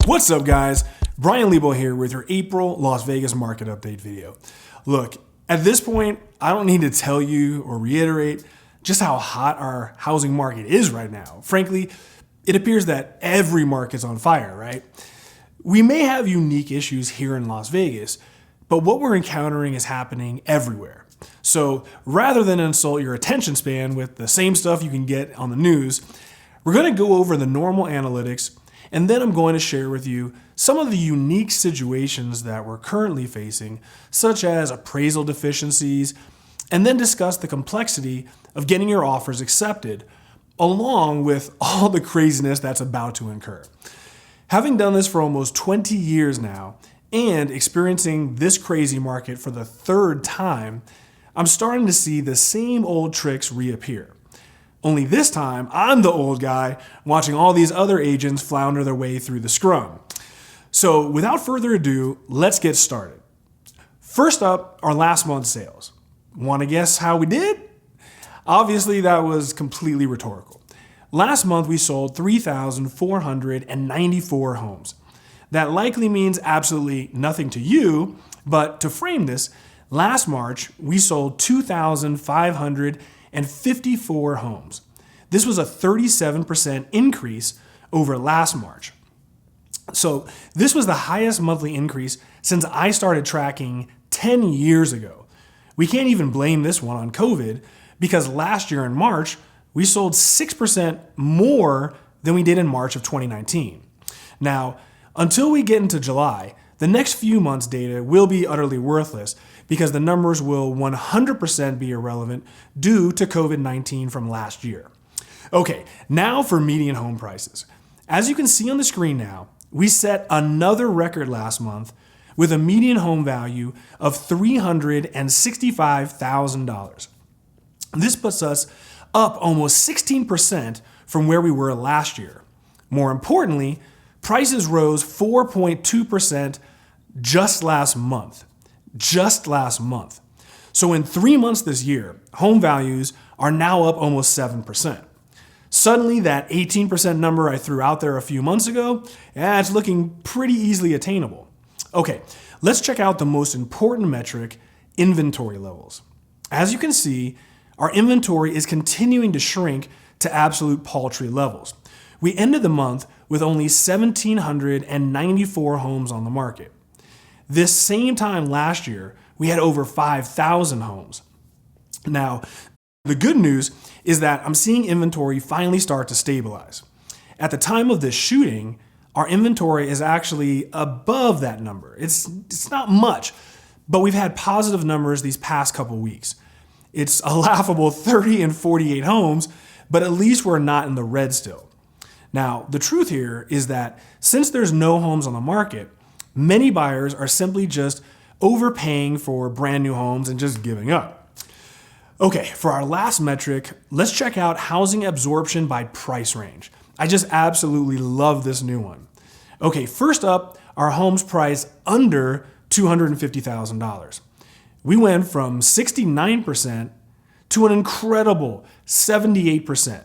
What's up, guys? Bryan Lebo here with your April Las Vegas market update video. Look, at this point, I don't need to tell you or reiterate just how hot our housing market is right now. Frankly, it appears that every market's on fire, right? We may have unique issues here in Las Vegas, but what we're encountering is happening everywhere. So rather than insult your attention span with the same stuff you can get on the news, we're going to go over the normal analytics, and then I'm going to share with you some of the unique situations that we're currently facing, such as appraisal deficiencies, and then discuss the complexity of getting your offers accepted, along with all the craziness that's about to incur. Having done this for almost 20 years now, and experiencing this crazy market for the third time, I'm starting to see the same old tricks reappear. Only this time, I'm the old guy watching all these other agents flounder their way through the scrum. So without further ado, let's get started. First up, our last month's sales. Want to guess how we did? Obviously, that was completely rhetorical. Last month, we sold 3,494 homes. That likely means absolutely nothing to you, but to frame this, last March, we sold 2,554 homes. This was a 37% increase over last March. So this was the highest monthly increase since I started tracking 10 years ago. We can't even blame this one on COVID because last year in March, we sold 6% more than we did in March of 2019. Now, until we get into July, the next few months' data will be utterly worthless because the numbers will 100% be irrelevant due to COVID-19 from last year. Okay, now for median home prices. As you can see on the screen now, we set another record last month with a median home value of $365,000. This puts us up almost 16% from where we were last year. More importantly, prices rose 4.2% just last month. So in 3 months this year, home values are now up almost 7%. Suddenly, that 18% number I threw out there a few months ago, it's looking pretty easily attainable. Okay, let's check out the most important metric, inventory levels. As you can see, our inventory is continuing to shrink to absolute paltry levels. We ended the month with only 1,794 homes on the market. This same time last year, we had over 5,000 homes. Now, the good news is that I'm seeing inventory finally start to stabilize. At the time of this shooting, our inventory is actually above that number. It's not much, but we've had positive numbers these past couple weeks. It's a laughable 30 and 48 homes, but at least we're not in the red still. Now, the truth here is that since there's no homes on the market, many buyers are simply just overpaying for brand new homes and just giving up. Okay, for our last metric, let's check out housing absorption by price range. I just absolutely love this new one. Okay, first up, our homes priced under $250,000. We went from 69% to an incredible 78%.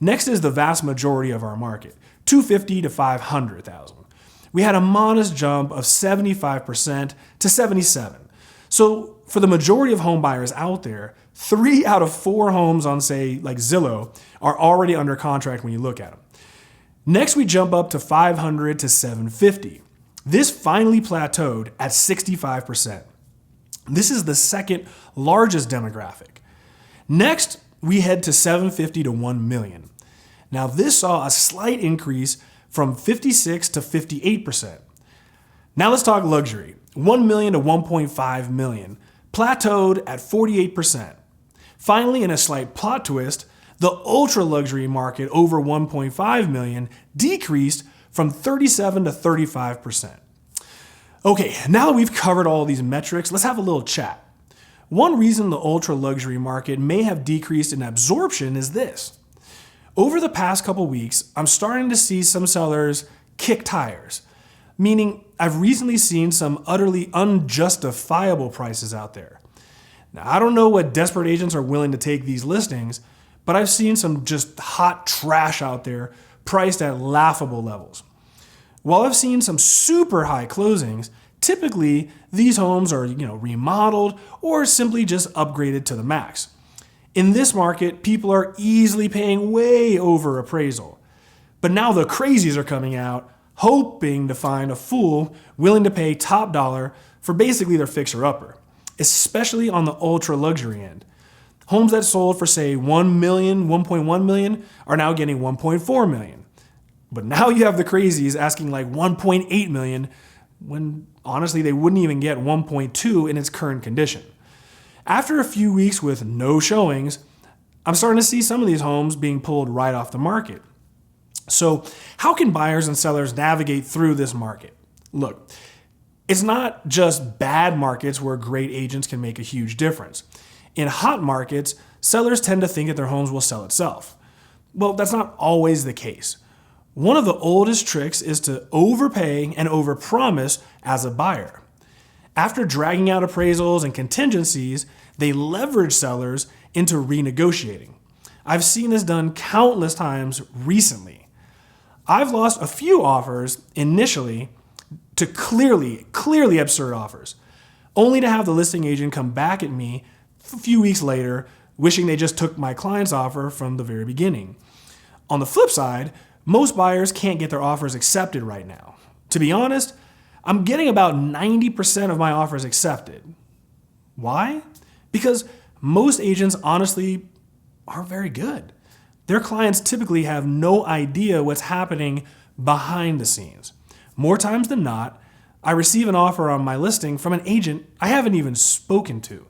Next is the vast majority of our market, $250,000 to $500,000. We had a modest jump of 75% to 77%. So for the majority of home buyers out there, 3 out of 4 homes on, say, like Zillow are already under contract when you look at them. Next, we jump up to $500,000 to $750,000. This finally plateaued at 65%. This is the second largest demographic. Next, we head to $750,000 to $1 million. Now, this saw a slight increase from 56 to 58%. Now let's talk luxury. $1 million to $1.5 million, plateaued at 48%. Finally, in a slight plot twist, the ultra luxury market over $1.5 million decreased from 37 to 35%. Okay, now that we've covered all these metrics, let's have a little chat. One reason the ultra luxury market may have decreased in absorption is this. Over the past couple weeks, I'm starting to see some sellers kick tires, meaning I've recently seen some utterly unjustifiable prices out there. Now, I don't know what desperate agents are willing to take these listings, but I've seen some just hot trash out there priced at laughable levels. While I've seen some super high closings, typically these homes are, remodeled or simply just upgraded to the max. In this market, people are easily paying way over appraisal. But now the crazies are coming out, hoping to find a fool willing to pay top dollar for basically their fixer-upper, especially on the ultra-luxury end. Homes that sold for, say, $1 million, $1.1 million are now getting $1.4 million. But now you have the crazies asking like $1.8 million when honestly they wouldn't even get $1.2 in its current condition. After a few weeks with no showings, I'm starting to see some of these homes being pulled right off the market. So how can buyers and sellers navigate through this market? Look, it's not just bad markets where great agents can make a huge difference. In hot markets, sellers tend to think that their homes will sell itself. Well, that's not always the case. One of the oldest tricks is to overpay and overpromise as a buyer. After dragging out appraisals and contingencies, they leverage sellers into renegotiating. I've seen this done countless times recently. I've lost a few offers initially to clearly absurd offers, only to have the listing agent come back at me a few weeks later, wishing they just took my client's offer from the very beginning. On the flip side, most buyers can't get their offers accepted right now. To be honest, I'm getting about 90% of my offers accepted. Why? Because most agents honestly aren't very good. Their clients typically have no idea what's happening behind the scenes. More times than not, I receive an offer on my listing from an agent I haven't even spoken to.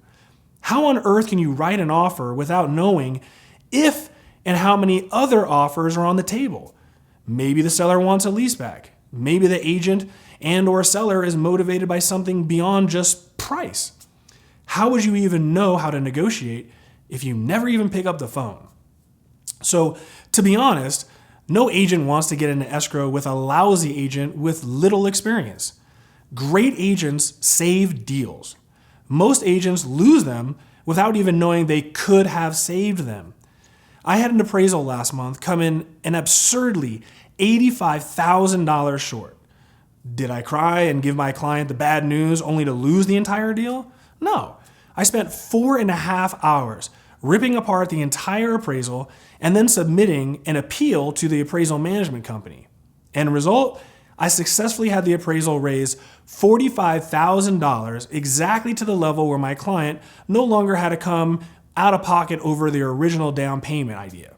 How on earth can you write an offer without knowing if and how many other offers are on the table? Maybe the seller wants a leaseback. Maybe the agent and or seller is motivated by something beyond just price. How would you even know how to negotiate if you never even pick up the phone? So, to be honest, no agent wants to get into escrow with a lousy agent with little experience. Great agents save deals. Most agents lose them without even knowing they could have saved them. I had an appraisal last month come in an absurdly $85,000 short. Did I cry and give my client the bad news only to lose the entire deal? No. I spent 4.5 hours ripping apart the entire appraisal and then submitting an appeal to the appraisal management company. End result, I successfully had the appraisal raise $45,000 exactly to the level where my client no longer had to come out of pocket over their original down payment idea.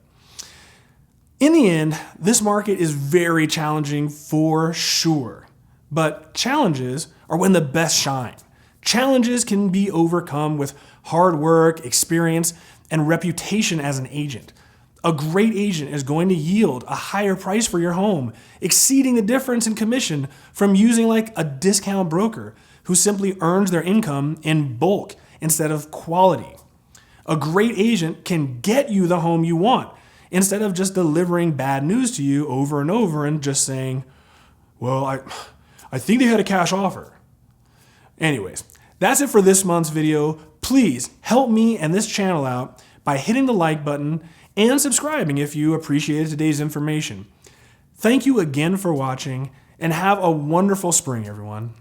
In the end, this market is very challenging for sure, but challenges are when the best shine. Challenges can be overcome with hard work, experience, and reputation as an agent. A great agent is going to yield a higher price for your home, exceeding the difference in commission from using like a discount broker who simply earns their income in bulk instead of quality. A great agent can get you the home you want instead of just delivering bad news to you over and over and just saying, well, I think they had a cash offer. Anyways, that's it for this month's video. Please help me and this channel out by hitting the like button and subscribing if you appreciated today's information. Thank you again for watching and have a wonderful spring, everyone.